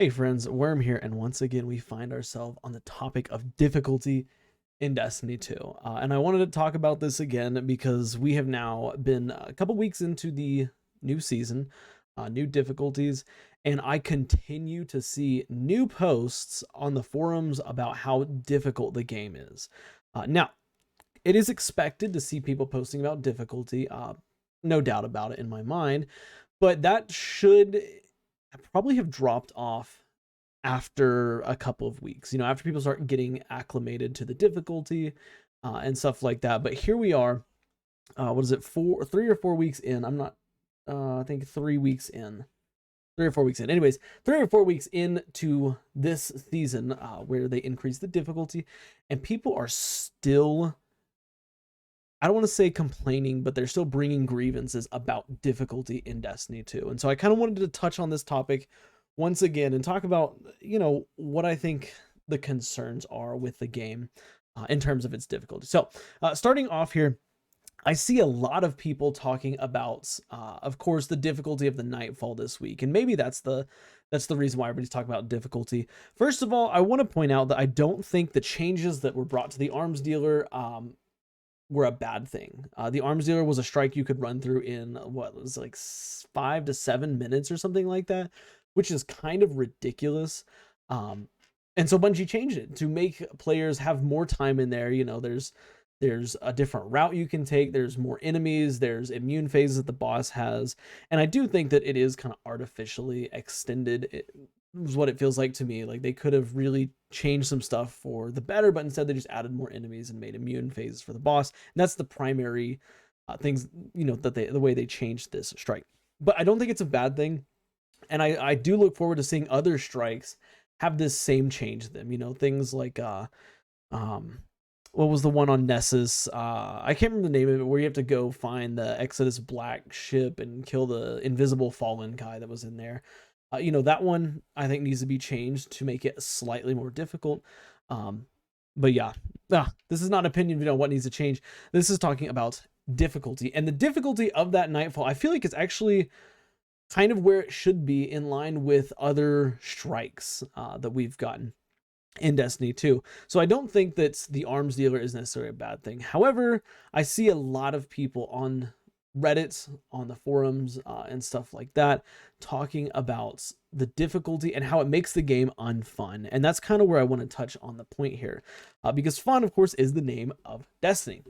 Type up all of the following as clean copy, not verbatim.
Hey friends, Worm here, and once again we find ourselves on the topic of difficulty in Destiny 2. And I wanted to talk about this again because we have now been a couple weeks into the new season, new difficulties, and I continue to see new posts on the forums about how difficult the game is. Now, it is expected to see people posting about difficulty, no doubt about it in my mind, but that should probably have dropped off after a couple of weeks, after people start getting acclimated to the difficulty and stuff like that. But here we are. What is it? 3 or 4 weeks in. I'm not, I think 3 weeks in. 3 or 4 weeks in. Anyways, 3 or 4 weeks into this season where they increase the difficulty, and people are still, I don't want to say complaining, but they're still bringing grievances about difficulty in Destiny 2. And so I kind of wanted to touch on this topic once again and talk about, what I think the concerns are with the game in terms of its difficulty. So, starting off here, I see a lot of people talking about, of course, the difficulty of the Nightfall this week, and maybe that's the reason why everybody's talking about difficulty. First of all, I want to point out that I don't think the changes that were brought to the arms dealer were a bad thing. The arms dealer was a strike you could run through in what was like 5 to 7 minutes or something like that, which is kind of ridiculous. And so Bungie changed it to make players have more time in there. There's a different route you can take. There's more enemies. There's immune phases that the boss has. And I do think that it is kind of artificially extended. It was what it feels like to me. Like they could have really changed some stuff for the better, but instead they just added more enemies and made immune phases for the boss. And that's the primary things, that the way they changed this strike. But I don't think it's a bad thing. And I do look forward to seeing other strikes have this same change to them. Things like what was the one on Nessus? I can't remember the name of it, where you have to go find the Exodus Black ship and kill the invisible fallen guy that was in there. That one I think needs to be changed to make it slightly more difficult. But yeah, this is not an opinion, what needs to change. This is talking about difficulty, and the difficulty of that Nightfall, I feel like it's actually kind of where it should be, in line with other strikes that we've gotten in Destiny 2. So I don't think that the arms dealer is necessarily a bad thing. However, I see a lot of people on Reddit, on the forums, and stuff like that, talking about the difficulty and how it makes the game unfun. And that's kind of where I want to touch on the point here. Because fun, of course, is the name of Destiny.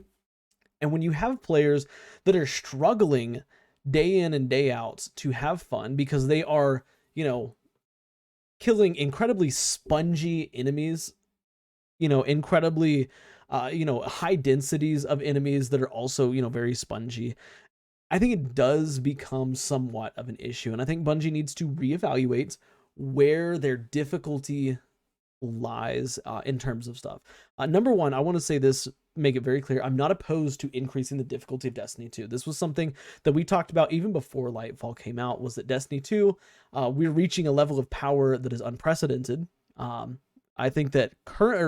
And when you have players that are struggling day in and day out to have fun because they are, killing incredibly spongy enemies, incredibly, high densities of enemies that are also, very spongy, I think it does become somewhat of an issue. And I think Bungie needs to reevaluate where their difficulty lies in terms of stuff. Number one, I want to say this, make it very clear, I'm not opposed to increasing the difficulty of Destiny 2. This was something that we talked about even before Lightfall came out, was that Destiny 2, we're reaching a level of power that is unprecedented. I think that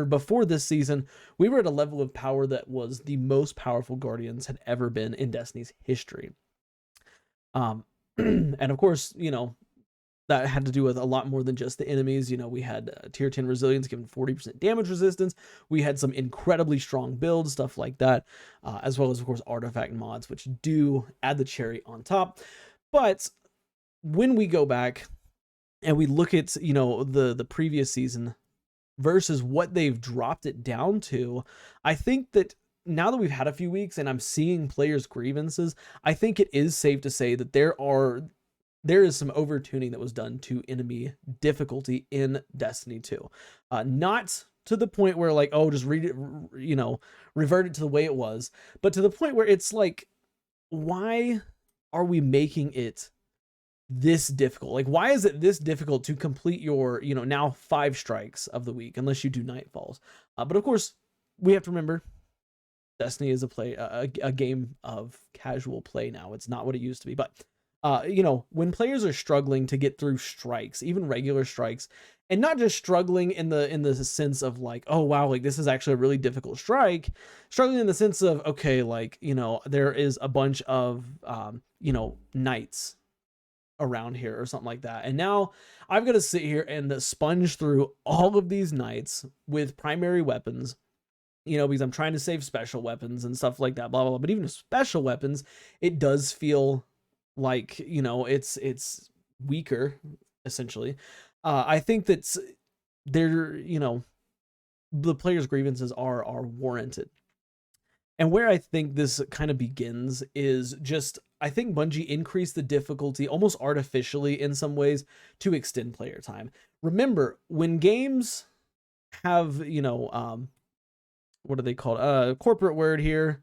before this season, we were at a level of power that was the most powerful Guardians had ever been in Destiny's history. And of course, that had to do with a lot more than just the enemies. We had tier 10 resilience given 40% damage resistance. We had some incredibly strong builds, stuff like that, as well as, of course, artifact mods, which do add the cherry on top. But when we go back and we look at, the previous season versus what they've dropped it down to, I think that now that we've had a few weeks and I'm seeing players' grievances, I think it is safe to say that there is some overtuning that was done to enemy difficulty in Destiny 2. Not to the point where like, oh, just read it, revert it to the way it was, but to the point where it's like, why are we making it this difficult? Like, why is it this difficult to complete your, now 5 strikes of the week, unless you do Nightfalls? But of course, we have to remember, Destiny is a game of casual play now. It's not what it used to be, but when players are struggling to get through strikes, even regular strikes, and not just struggling in the sense of like, oh wow, like this is actually a really difficult strike, struggling in the sense of, okay, like, there is a bunch of, knights around here or something like that. And now I've got to sit here and sponge through all of these knights with primary weapons, because I'm trying to save special weapons and stuff like that, blah, blah, blah. But even with special weapons, it does feel like, it's weaker, essentially. I think that's they're, the players' grievances are warranted. And where I think this kind of begins is just, I think Bungie increased the difficulty almost artificially in some ways to extend player time. Remember, when games have, what are they called? Corporate word here.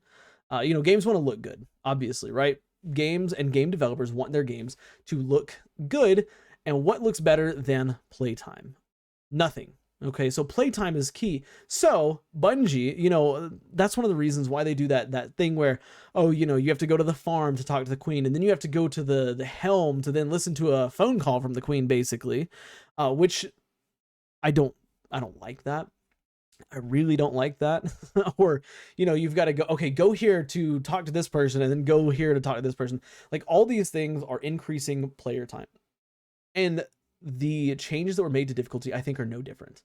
Games want to look good, obviously, right? Games and game developers want their games to look good. And what looks better than playtime? Nothing. Okay, so playtime is key. So Bungie, that's one of the reasons why they do that thing where, you have to go to the farm to talk to the queen, and then you have to go to the helm to then listen to a phone call from the queen, basically, which I don't like that. I really don't like that. Or, you've got to go here to talk to this person and then go here to talk to this person. Like, all these things are increasing player time. And the changes that were made to difficulty, I think, are no different.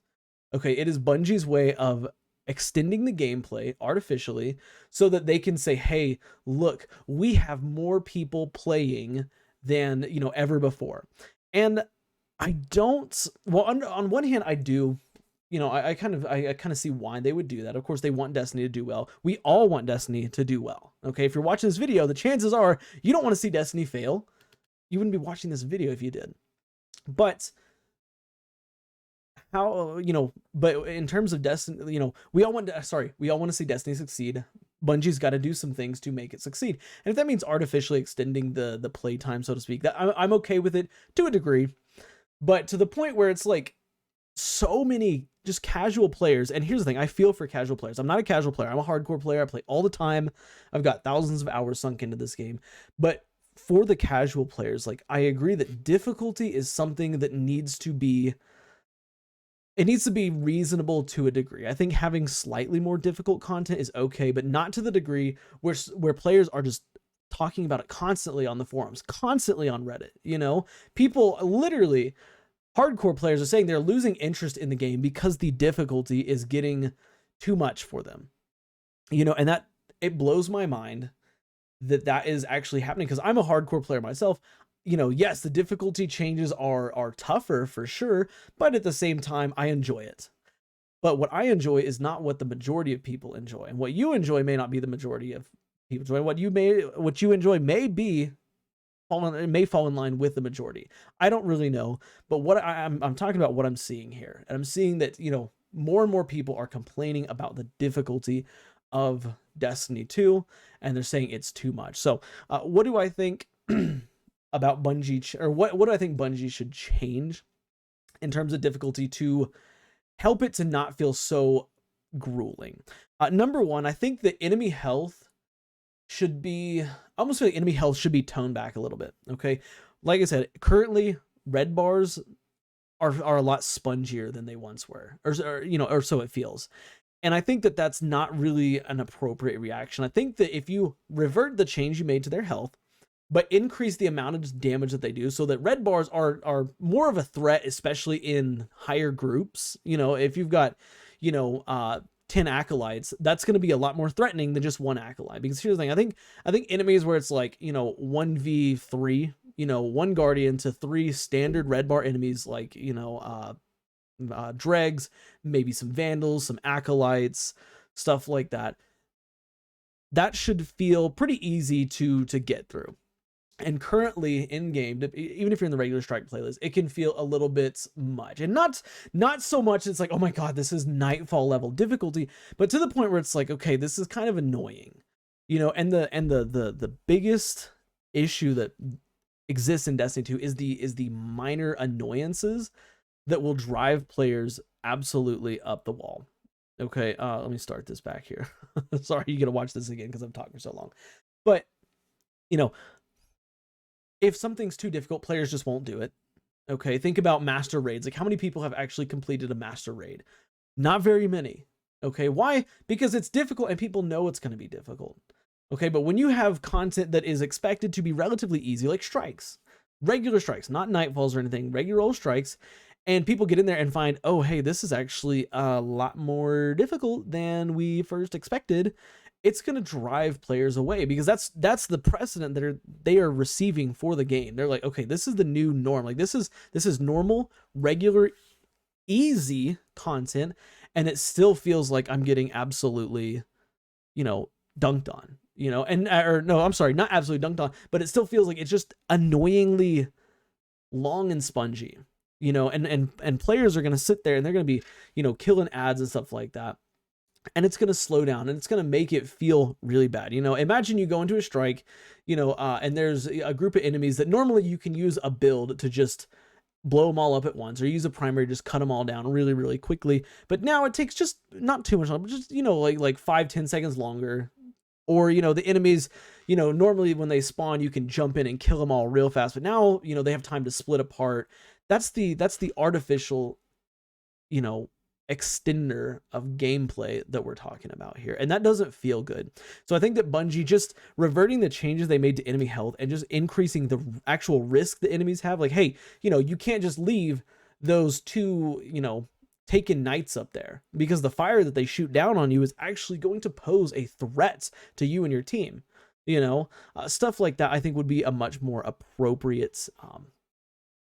Okay, it is Bungie's way of extending the gameplay artificially so that they can say, hey, look, we have more people playing than, ever before. And I don't, well, on one hand, I do, I kind of see why they would do that. Of course, they want Destiny to do well. We all want Destiny to do well. Okay, if you're watching this video, the chances are you don't want to see Destiny fail. You wouldn't be watching this video if you did. But how, but in terms of Destiny, we all want to see Destiny succeed. Bungie's got to do some things to make it succeed. And if that means artificially extending the playtime, so to speak, that I'm okay with it to a degree. But to the point where it's like so many just casual players. And here's the thing, I feel for casual players. I'm not a casual player. I'm a hardcore player. I play all the time. I've got thousands of hours sunk into this game. But for the casual players, like, I agree that difficulty is something that needs to be reasonable to a degree. I think having slightly more difficult content is okay, but not to the degree where players are just talking about it constantly on the forums, constantly on Reddit. People literally, hardcore players are saying they're losing interest in the game because the difficulty is getting too much for them. And that, it blows my mind that is actually happening, because I'm a hardcore player myself. Yes, the difficulty changes are tougher for sure, but at the same time, I enjoy it. But what I enjoy is not what the majority of people enjoy, and what you enjoy may not be the majority of people enjoy. What you enjoy may fall in line with the majority. I don't really know, but what I'm talking about, what I'm seeing here, and I'm seeing that more and more people are complaining about the difficulty of Destiny 2, and they're saying it's too much. So what do I think about Bungie, or what do I think Bungie should change in terms of difficulty to help it to not feel so grueling? Number one, I think the enemy health should be, I almost feel like enemy health should be toned back a little bit. Okay, like I said, currently red bars are a lot spongier than they once were, or so it feels. And I think that that's not really an appropriate reaction. I think that if you revert the change you made to their health, but increase the amount of damage that they do, so that red bars are more of a threat, especially in higher groups. If you've got, 10 acolytes, that's going to be a lot more threatening than just one acolyte. Because here's the thing, I think enemies where it's like, 1v3, one guardian to 3 standard red bar enemies, like, dregs, maybe some vandals, some acolytes, stuff like that. That should feel pretty easy to get through. And currently in game, even if you're in the regular strike playlist, it can feel a little bit much, and not so much it's like, oh my god, this is Nightfall level difficulty, but to the point where it's like, okay, this is kind of annoying, and the biggest issue that exists in Destiny 2 is the minor annoyances that will drive players absolutely up the wall. Okay, let me start this back here. Sorry, you gotta watch this again because I'm talking for so long. But if something's too difficult, players just won't do it. Okay, think about master raids. Like, how many people have actually completed a master raid? Not very many. Okay, why? Because it's difficult and people know it's going to be difficult. Okay, but when you have content that is expected to be relatively easy, like strikes, regular strikes, not nightfalls or anything, regular old strikes, and people get in there and find, oh, hey, this is actually a lot more difficult than we first expected, it's going to drive players away, because that's the precedent that they are receiving for the game. They're like, okay, this is the new norm. Like this is normal, regular, easy content, and it still feels like I'm getting absolutely, dunked on, and or no, I'm sorry, not absolutely dunked on, but it still feels like it's just annoyingly long and spongy, and players are going to sit there and they're going to be, killing ads and stuff like that. And it's going to slow down and it's going to make it feel really bad. Imagine you go into a strike, and there's a group of enemies that normally you can use a build to just blow them all up at once, or use a primary, just cut them all down really, really quickly. But now it takes just not too much longer, but just, like 5-10 seconds longer. Or, the enemies, normally when they spawn, you can jump in and kill them all real fast. But now, they have time to split apart. That's the artificial, extender of gameplay that we're talking about here, and that doesn't feel good. So I think that Bungie just reverting the changes they made to enemy health and just increasing the actual risk the enemies have, like, hey, you can't just leave those two taken knights up there, because the fire that they shoot down on you is actually going to pose a threat to you and your team. Stuff like that I think would be a much more appropriate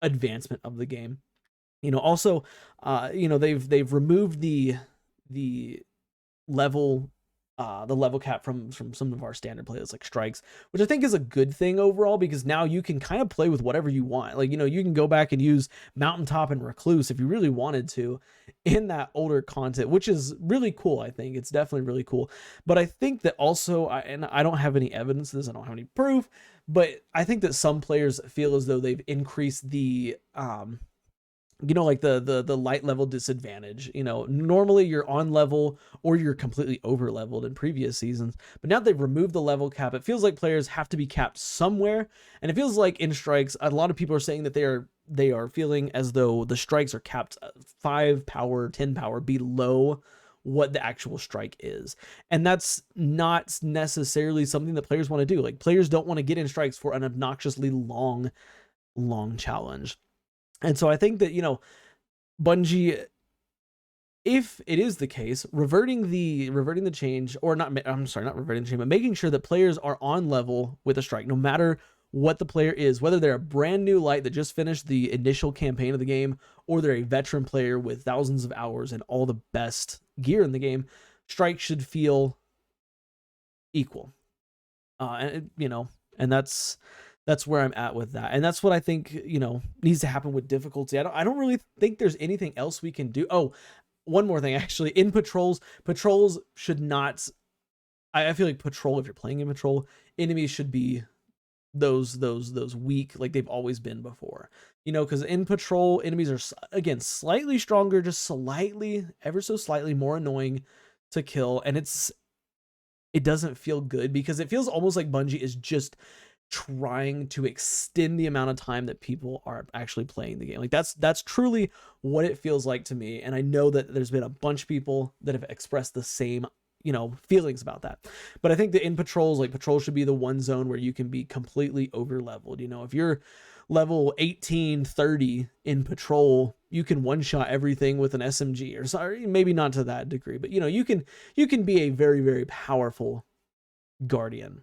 advancement of the game. Also, they've removed the level cap from some of our standard playlists, like strikes, which I think is a good thing overall, because now you can kind of play with whatever you want. Like, you can go back and use Mountaintop and Recluse if you really wanted to in that older content, which is really cool. I think it's definitely really cool. But I think that also, and I don't have any evidence of this, I don't have any proof, but I think that some players feel as though they've increased the like the light level disadvantage. Normally you're on level or you're completely over leveled in previous seasons, but now they've removed the level cap. It feels like players have to be capped somewhere, and it feels like in strikes, a lot of people are saying that they are feeling as though the strikes are capped 5 power, 10 power below what the actual strike is. And that's not necessarily something that players want to do. Like, players don't want to get in strikes for an obnoxiously long challenge. And so I think that, Bungie, if it is the case, reverting the change, or not reverting the change, but making sure that players are on level with a strike, no matter what the player is, whether they're a brand new light that just finished the initial campaign of the game, or they're a veteran player with thousands of hours and all the best gear in the game, strike should feel equal. And that's where I'm at with that. And that's what I think, needs to happen with difficulty. I don't really think there's anything else we can do. Oh, one more thing, actually. In patrols should not, I feel like patrol, if you're playing in patrol, enemies should be those weak, like they've always been before. Because in patrol, enemies are, again, slightly stronger, just slightly, ever so slightly more annoying to kill. And it doesn't feel good, because it feels almost like Bungie is just trying to extend the amount of time that people are actually playing the game. Like, that's truly what it feels like to me. And I know that there's been a bunch of people that have expressed the same, feelings about that. But I think that in patrols, like, patrol should be the one zone where you can be completely over leveled. If you're level 18, 30 in patrol, you can one shot everything with an SMG, or sorry, maybe not to that degree, but you can be a very, very powerful guardian.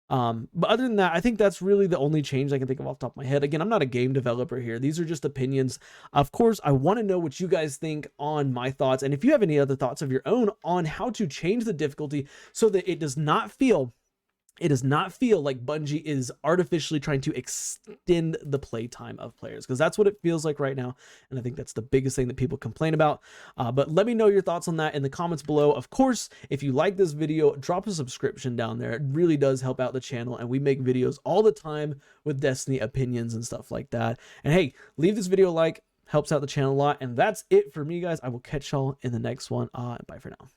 But other than that, I think that's really the only change I can think of off the top of my head. Again, I'm not a game developer here. These are just opinions. Of course, I want to know what you guys think on my thoughts. And if you have any other thoughts of your own on how to change the difficulty so that it does not feel like Bungie is artificially trying to extend the playtime of players, because that's what it feels like right now. And I think that's the biggest thing that people complain about. But let me know your thoughts on that in the comments below. Of course, if you like this video, drop a subscription down there. It really does help out the channel, and we make videos all the time with Destiny opinions and stuff like that. And hey, leave this video a like, helps out the channel a lot. And that's it for me, guys. I will catch y'all in the next one. Bye for now.